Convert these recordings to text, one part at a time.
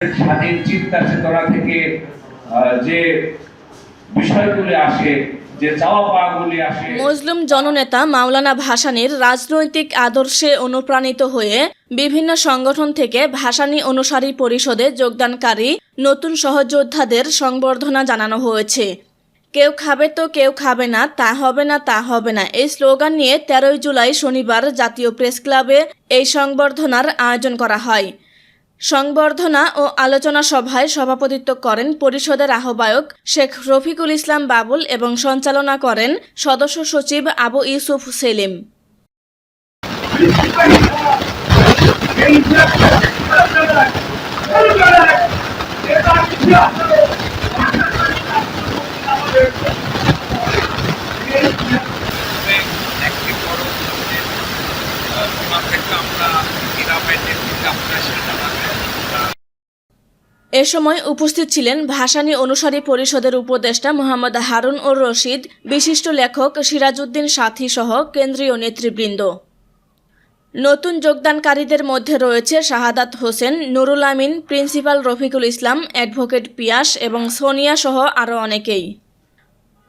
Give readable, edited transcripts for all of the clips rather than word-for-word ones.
স্বাধীন চিন্তা চেতনা থেকে যে বিষয়গুলি আসে, যে চাওয়া পাওয়াগুলি আসে। মুসলিম জননেতা মাওলানা ভাসানীর রাজনৈতিক আদর্শে অনুপ্রাণিত হয়ে বিভিন্ন সংগঠন থেকে ভাসানী অনুসারী পরিষদে যোগদানকারী নতুন সহযোদ্ধাদের সংবর্ধনা জানানো হয়েছে। কেউ খাবে তো কেউ খাবে না, তা হবে না, তা হবে না, এই স্লোগান নিয়ে 13 জুলাই শনিবার জাতীয় প্রেস ক্লাবে এই সংবর্ধনার আয়োজন করা হয়। সংবর্ধনা ও আলোচনা সভায় সভাপতিত্ব করেন পরিষদের আহ্বায়ক শেখ রফিকুল ইসলাম বাবুল এবং সঞ্চালনা করেন সদস্য সচিব আবু ইউসুফ সেলিম। এ সময় উপস্থিত ছিলেন ভাসানী অনুসারী পরিষদের উপদেষ্টা মোহাম্মদ হারুন ও রশিদ, বিশিষ্ট লেখক সিরাজউদ্দিন সাথী সহ কেন্দ্রীয় নেতৃবৃন্দ। নতুন যোগদানকারীদের মধ্যে রয়েছে শাহাদাত হোসেন, নুরুল আমিন, প্রিন্সিপাল রফিকুল ইসলাম, অ্যাডভোকেট পিয়াস এবং সোনিয়া সহ আরও অনেকেই।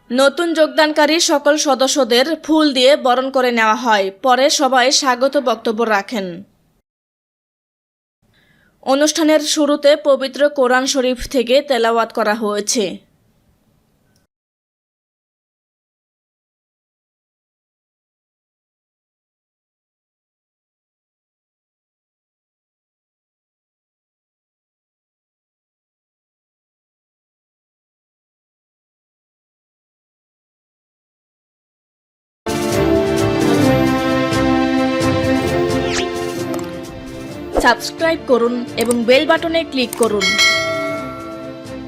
নতুন যোগদানকারী সকল সদস্যদের ফুল দিয়ে বরণ করে নেওয়া হয়। পরে সবাই স্বাগত বক্তব্য রাখেন। অনুষ্ঠানের শুরুতে পবিত্র কোরআন শরীফ থেকে তেলাওয়াত করা হয়েছে। সাবস্ক্রাইব করুন এবং বেল বাটনে ক্লিক করুন।